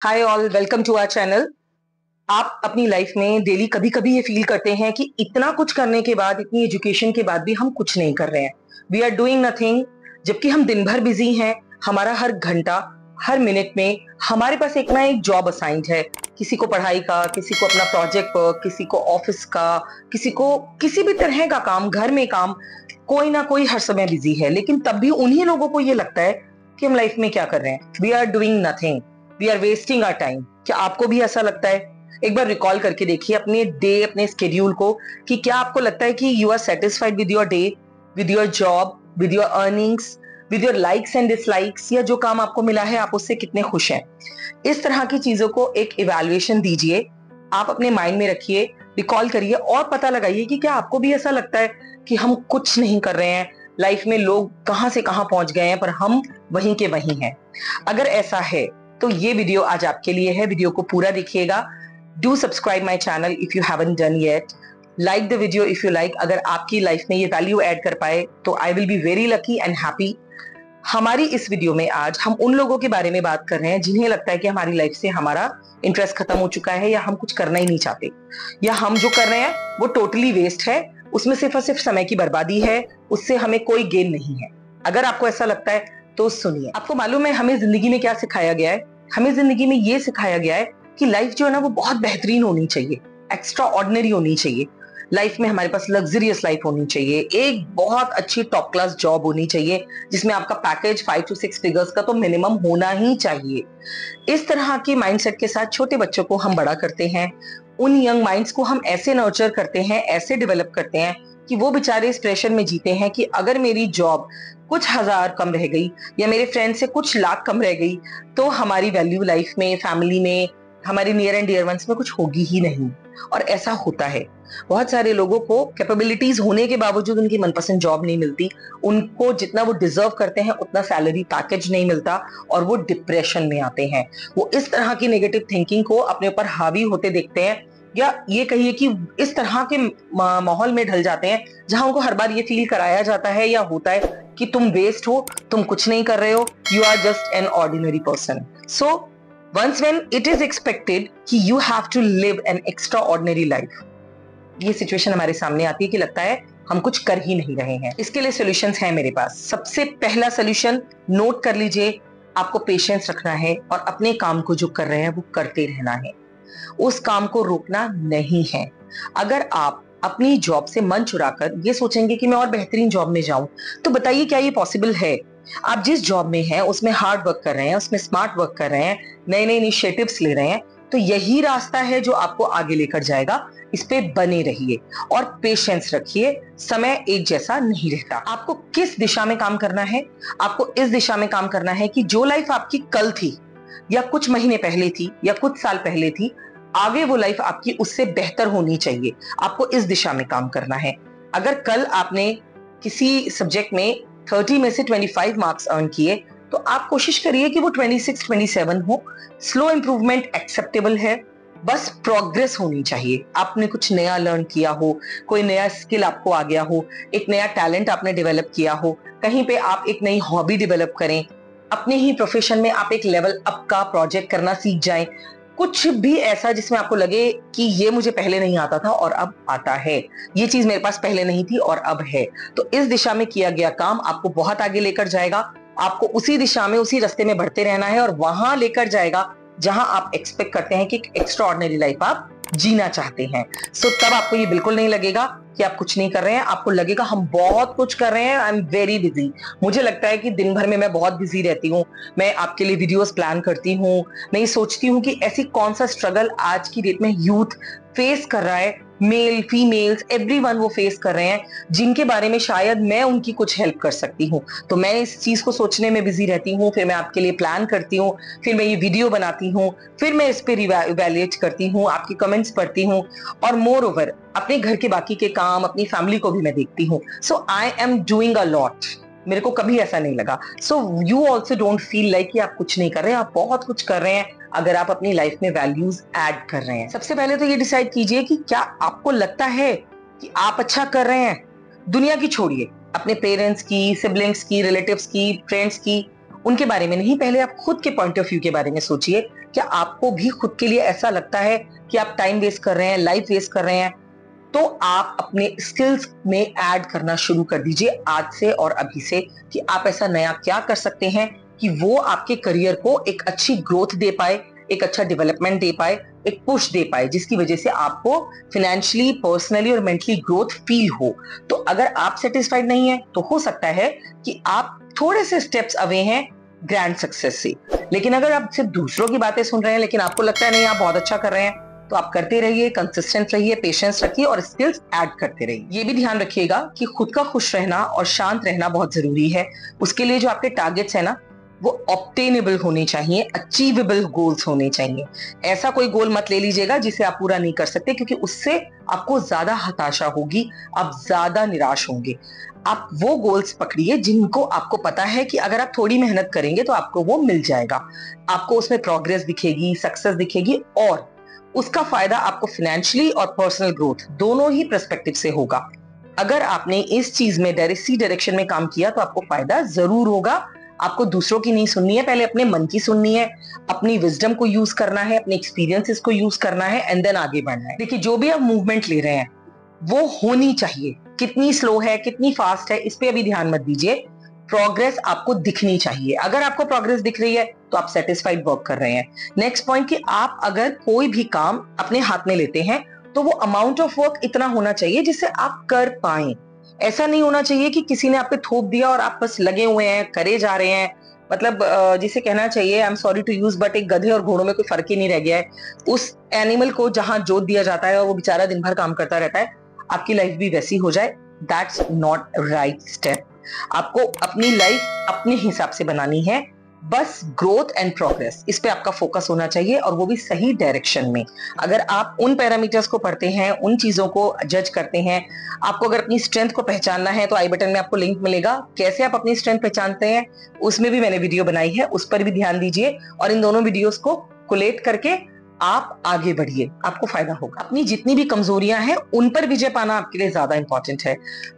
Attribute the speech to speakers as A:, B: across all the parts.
A: Hi all, welcome to our channel. आप अपनी life में डेली कभी कभी ये फील करते हैं कि इतना कुछ करने के बाद, इतनी एजुकेशन के बाद भी हम कुछ नहीं कर रहे हैं। वी आर डूइंग नथिंग, जबकि हम दिन भर बिजी हैं। हमारा हर घंटा, हर मिनट में हमारे पास एक ना एक जॉब असाइंड है। किसी को पढ़ाई का, किसी को अपना प्रोजेक्ट वर्क, किसी को ऑफिस का, किसी को किसी भी तरह का काम, घर में काम। कोई ना कोई हर समय बिजी है, लेकिन तब भी उन्हीं लोगों को ये लगता है कि हम लाइफ में क्या कर रहे हैं। We are doing nothing, we are wasting our time. क्या आपको भी ऐसा लगता है? एक बार रिकॉल करके देखिए अपने डे, अपने स्केड्यूल को, कि क्या आपको लगता है कि you are satisfied with your day, with your job, with your earnings, with your likes and dislikes, या जो काम आपको मिला है आप उससे कितने खुश हैं? इस तरह की चीजों को एक इवैल्यूएशन दीजिए, आप अपने माइंड में रखिए, रिकॉल करिए और पता लगाइए कि क्या आपको भी ऐसा लगता है कि हम कुछ नहीं कर रहे हैं। लाइफ में लोग कहां से कहां पहुंच गए हैं, पर हम वहीं के वहीं हैं। अगर ऐसा है तो ये वीडियो आज आपके लिए है। वीडियो को पूरा देखिएगा। Do subscribe my channel if you haven't done yet. Like the video if you like. अगर आपकी लाइफ में ये वैल्यू ऐड कर पाए तो I will be very lucky and happy. हमारी इस वीडियो में आज हम उन लोगों के बारे में बात कर रहे हैं जिन्हें लगता है कि हमारी लाइफ से हमारा इंटरेस्ट खत्म हो चुका है, या हम कुछ करना ही नहीं चाहते, या हम जो कर रहे हैं वो टोटली वेस्ट है, उसमें सिर्फ और सिर्फ समय की बर्बादी है, उससे हमें कोई गेन नहीं है। अगर आपको ऐसा लगता है तो सुनिए। आपको मालूम है हमें जिंदगी में क्या सिखाया गया है? हमें जिंदगी में ये सिखाया गया है कि लाइफ जो है ना वो बहुत बेहतरीन होनी चाहिए, एक्स्ट्रा ऑर्डिनरी होनी चाहिए। लाइफ में हमारे पास लग्जरियस लाइफ होनी चाहिए, एक बहुत अच्छी टॉप क्लास जॉब होनी चाहिए जिसमें आपका पैकेज 5 to 6 फिगर्स का तो मिनिमम होना ही चाहिए। इस तरह के माइंडसेट के साथ छोटे बच्चों को हम बड़ा करते हैं। उन यंग माइंड्स को हम ऐसे नर्चर करते हैं, ऐसे डेवलप करते हैं कि वो बेचारे इस प्रेशर में जीते हैं कि अगर मेरी जॉब कुछ हजार कम रह गई या मेरे फ्रेंड से कुछ लाख कम रह गई तो हमारी वैल्यू लाइफ में, फैमिली में, हमारे नियर एंड डियर वंस में कुछ होगी ही नहीं। और ऐसा होता है। बहुत सारे लोगों को कैपेबिलिटीज होने के बावजूद उनकी मनपसंद जॉब नहीं मिलती, उनको जितना वो डिजर्व करते हैं उतना सैलरी पैकेज नहीं मिलता, और वो डिप्रेशन में आते हैं। वो इस तरह की नेगेटिव थिंकिंग को अपने ऊपर हावी होते देखते हैं, या ये कहिए कि इस तरह के माहौल में ढल जाते हैं जहां उनको हर बार ये फील कराया जाता है या होता है कि तुम वेस्ट हो, तुम कुछ नहीं कर रहे हो, you are just an ordinary person. So once when it is expected कि you have to live an extraordinary life, ये सिचुएशन हमारे सामने आती है कि लगता है हम कुछ कर ही नहीं रहे हैं। इसके लिए सॉल्यूशंस हैं मेरे पास। सबसे पहला सॉल्यूशन नोट कर लीजिए, आपको पेशेंस रखना है और अपने काम को जो कर रहे हैं वो करते रहना है, उस काम को रोकना नहीं है। अगर आप अपनी जॉब से मन चुराकर ये सोचेंगे कि मैं और बेहतरीन जॉब में जाऊं, तो बताइए क्या ये पॉसिबल है? आप जिस जॉब में हैं उसमें हार्ड वर्क कर रहे हैं, उसमें स्मार्ट वर्क कर रहे हैं, नए नए इनिशिएटिव्स ले रहे हैं, तो यही रास्ता है जो आपको आगे लेकर जाएगा। इस पे बने रहिए और पेशेंस रखिए। समय एक जैसा नहीं रहता। आपको किस दिशा में काम करना है? आपको इस दिशा में काम करना है कि जो लाइफ आपकी कल थी, या कुछ महीने पहले थी, या कुछ साल पहले थी, आगे वो लाइफ आपकी उससे बेहतर होनी चाहिए। आपको इस दिशा में काम करना है। अगर कल आपने किसी सब्जेक्ट में 30 में से 25 मार्क्स अर्न किए, तो आप कोशिश करिए कि वो 26-27 हो। स्लो इंप्रूवमेंट एक्सेप्टेबल है, बस प्रोग्रेस होनी चाहिए। आपने कुछ नया लर्न किया हो, कोई नया स्किल आपको आ गया हो, एक नया टैलेंट आपने डेवलप किया हो, कहीं पे आप एक नई हॉबी डेवलप करें, अपने ही प्रोफेशन में आप एक लेवल अप का प्रोजेक्ट करना सीख जाएं। कुछ भी ऐसा जिसमें आपको लगे कि ये मुझे पहले नहीं आता था और अब आता है, ये चीज मेरे पास पहले नहीं थी और अब है, तो इस दिशा में किया गया काम आपको बहुत आगे लेकर जाएगा। आपको उसी दिशा में, उसी रास्ते में बढ़ते रहना है और वहां लेकर जाएगा जहां आप एक्सपेक्ट करते हैं कि एक एक्स्ट्रा ऑर्डिनरी लाइफ आप जीना चाहते हैं। सो तब आपको ये बिल्कुल नहीं लगेगा कि आप कुछ नहीं कर रहे हैं, आपको लगेगा हम बहुत कुछ कर रहे हैं। I am very busy. मुझे लगता है कि दिन भर में मैं बहुत बिजी रहती हूँ, मैं आपके लिए वीडियोस प्लान करती हूँ, मैं ये सोचती हूँ कि ऐसी कौन सा स्ट्रगल आज की डेट में यूथ फेस कर रहा है, मेल फीमेल्स एवरीवन वो फेस कर रहे हैं, जिनके बारे में शायद मैं उनकी कुछ हेल्प कर सकती हूँ। तो मैं इस चीज को सोचने में बिजी रहती हूँ, फिर मैं आपके लिए प्लान करती हूँ, फिर मैं ये वीडियो बनाती हूँ, फिर मैं इस पर इवैल्यूएट करती हूँ, आपकी कमेंट्स पढ़ती हूँ, और मोर ओवर अपने घर के बाकी के काम, अपनी फैमिली को भी मैं देखती हूँ। So I am doing a lot. मेरे को कभी ऐसा नहीं लगा। So you also don't feel like कि आप कुछ नहीं कर रहे हैं, आप बहुत कुछ कर रहे हैं अगर आप अपनी लाइफ में वैल्यूज ऐड कर रहे हैं। सबसे पहले तो ये डिसाइड कीजिए कि क्या आपको लगता है कि आप अच्छा कर रहे हैं। दुनिया की छोड़िए, अपने पेरेंट्स की, सिबलिंग्स की, रिलेटिव्स की, फ्रेंड्स की, उनके बारे में नहीं, पहले आप खुद के पॉइंट ऑफ व्यू के बारे में सोचिए। क्या आपको भी खुद के लिए ऐसा लगता है कि आप टाइम वेस्ट कर रहे हैं, लाइफ वेस्ट कर रहे हैं? तो आप अपने स्किल्स में ऐड करना शुरू कर दीजिए आज से और अभी से, कि आप ऐसा नया क्या कर सकते हैं कि वो आपके करियर को एक अच्छी ग्रोथ दे पाए, एक अच्छा डेवलपमेंट दे पाए, एक पुश दे पाए, जिसकी वजह से आपको फाइनेंशियली, पर्सनली और मेंटली ग्रोथ फील हो। तो अगर आप सेटिस्फाइड नहीं है तो हो सकता है कि आप थोड़े से स्टेप्स अवे हैं ग्रैंड सक्सेस से। लेकिन अगर आप सिर्फ दूसरों की बातें सुन रहे हैं लेकिन आपको लगता है नहीं आप बहुत अच्छा कर रहे हैं, तो आप करते रहिए, कंसिस्टेंट रहिए, पेशेंस रखिए और स्किल्स ऐड करते रहिए। ये भी ध्यान रखिएगा कि खुद का खुश रहना और शांत रहना बहुत जरूरी है। उसके लिए जो आपके टारगेट्स है ना, वो ऑब्टेनेबल होने चाहिए, अचीवेबल गोल्स होने चाहिए। ऐसा कोई गोल मत ले लीजिएगा जिसे आप पूरा नहीं कर सकते, क्योंकि उससे आपको ज्यादा हताशा होगी, आप ज्यादा निराश होंगे। आप वो गोल्स पकड़िए जिनको आपको पता है कि अगर आप थोड़ी मेहनत करेंगे तो आपको वो मिल जाएगा, आपको उसमें प्रोग्रेस दिखेगी, सक्सेस दिखेगी, और उसका फायदा आपको फाइनेंशियली और पर्सनल ग्रोथ दोनों ही पर्सपेक्टिव से होगा। अगर आपने इस चीज में इसी डायरेक्शन में काम किया तो आपको फायदा जरूर होगा। आपको दूसरों की नहीं सुननी है, पहले अपने मन की सुननी है, अपनी विजडम को यूज करना है, अपने एक्सपीरियंसेस को यूज करना है, एंड देन आगे बढ़ना है। देखिए, जो भी आप मूवमेंट ले रहे हैं वो होनी चाहिए। कितनी स्लो है, कितनी फास्ट है, इस पे अभी ध्यान मत दीजिए। प्रोग्रेस आपको दिखनी चाहिए। अगर आपको प्रोग्रेस दिख रही है तो आप सेटिस्फाइड वर्क कर रहे हैं। नेक्स्ट पॉइंट, कि आप अगर कोई भी काम अपने हाथ में लेते हैं तो वो अमाउंट ऑफ वर्क इतना होना चाहिए जिससे आप कर पाएं। ऐसा नहीं होना चाहिए कि किसी ने आप पे थोप दिया और आप बस लगे हुए हैं, करे जा रहे हैं। मतलब जिसे कहना चाहिए, I am sorry to use, but एक गधे और घोड़ों में कोई फर्क ही नहीं रह गया है। उस एनिमल को जहां जोत दिया जाता है और वो बेचारा दिन भर काम करता रहता है, आपकी लाइफ भी वैसी हो जाए, दैट्स नॉट राइट स्टेप। आपको अपनी लाइफ अपने हिसाब से बनानी है, बस ग्रोथ एंड प्रोग्रेस, इस पे आपका फोकस होना चाहिए, और वो भी सही डायरेक्शन में। अगर आप उन पैरामीटर्स को पढ़ते हैं, उन चीजों को जज करते हैं, आपको अगर अपनी स्ट्रेंथ को पहचानना है तो आई बटन में आपको लिंक मिलेगा, कैसे आप अपनी स्ट्रेंथ पहचानते हैं उसमें भी मैंने वीडियो बनाई है, उस पर भी ध्यान दीजिए, और इन दोनों वीडियोस को कोलेट करके आप आगे बढ़िए, आपको फायदा होगा। अपनी जितनी भी कमजोरियां हैं उन पर विजय पाना आपके लिए ज्यादा इंपॉर्टेंट है।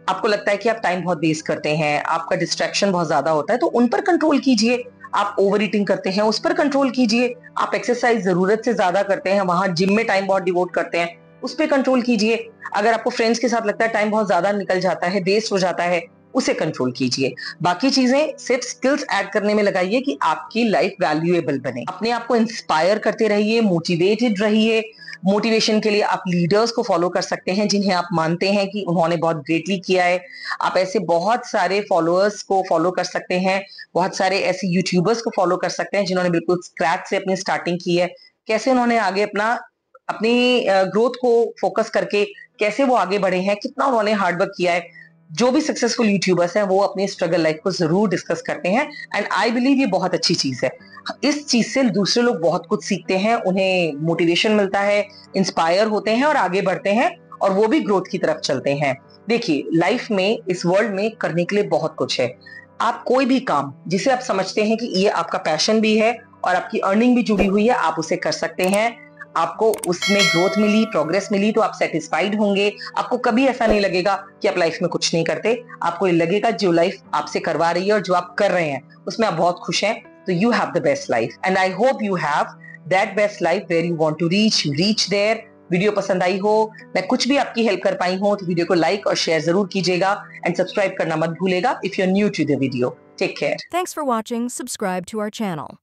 A: आपको लगता है कि आप टाइम बहुत वेस्ट करते हैं, आपका डिस्ट्रैक्शन बहुत ज्यादा होता है, तो उन पर कंट्रोल कीजिए। आप ओवर ईटिंग करते हैं, उस पर कंट्रोल कीजिए। आप एक्सरसाइज जरूरत से ज्यादा करते हैं, वहां जिम में टाइम बहुत डिवोट करते हैं, उस पर कंट्रोल कीजिए। अगर आपको फ्रेंड्स के साथ लगता है टाइम बहुत ज्यादा निकल जाता है, वेस्ट हो जाता है, उसे कंट्रोल कीजिए। बाकी चीजें सिर्फ स्किल्स ऐड करने में लगाइए कि आपकी लाइफ वैल्यूएबल बने। अपने आप को इंस्पायर करते रहिए, मोटिवेटेड रहिए। मोटिवेशन के लिए आप लीडर्स को फॉलो कर सकते हैं जिन्हें आप मानते हैं कि उन्होंने बहुत ग्रेटली किया है। आप ऐसे बहुत सारे फॉलोअर्स को फॉलो कर सकते हैं, बहुत सारे ऐसे यूट्यूबर्स को फॉलो कर सकते हैं जिन्होंने बिल्कुल स्क्रैच से अपनी स्टार्टिंग की है, कैसे उन्होंने आगे अपनी ग्रोथ को फोकस करके कैसे वो आगे बढ़े हैं, कितना उन्होंने हार्डवर्क किया है। जो भी सक्सेसफुल यूट्यूबर्स हैं वो अपनी स्ट्रगल लाइफ को जरूर डिस्कस करते हैं, एंड आई बिलीव ये बहुत अच्छी चीज है। इस चीज से दूसरे लोग बहुत कुछ सीखते हैं, उन्हें मोटिवेशन मिलता है, इंस्पायर होते हैं और आगे बढ़ते हैं, और वो भी ग्रोथ की तरफ चलते हैं। देखिए, लाइफ में, इस वर्ल्ड में करने के लिए बहुत कुछ है। आप कोई भी काम जिसे आप समझते हैं कि ये आपका पैशन भी है और आपकी अर्निंग भी जुड़ी हुई है, आप उसे कर सकते हैं। आपको उसमें ग्रोथ मिली, प्रोग्रेस मिली, तो आप सेटिस्फाइड होंगे। आपको कभी ऐसा नहीं लगेगा कि आप लाइफ में कुछ नहीं करते। आपको ये लगेगा जो लाइफ आपसे करवा रही है और जो आप कर रहे हैं उसमें आप बहुत खुश हैं, तो you have the best life, and I hope you have that best life where you want to reach there. Video पसंद आई हो, मैं कुछ भी आपकी हेल्प कर पाई हूं, तो वीडियो को लाइक और शेयर जरूर कीजिएगा, एंड सब्सक्राइब करना मत भूलेगा if you are new to the video. Take care.
B: Thanks for watching. Subscribe to our channel.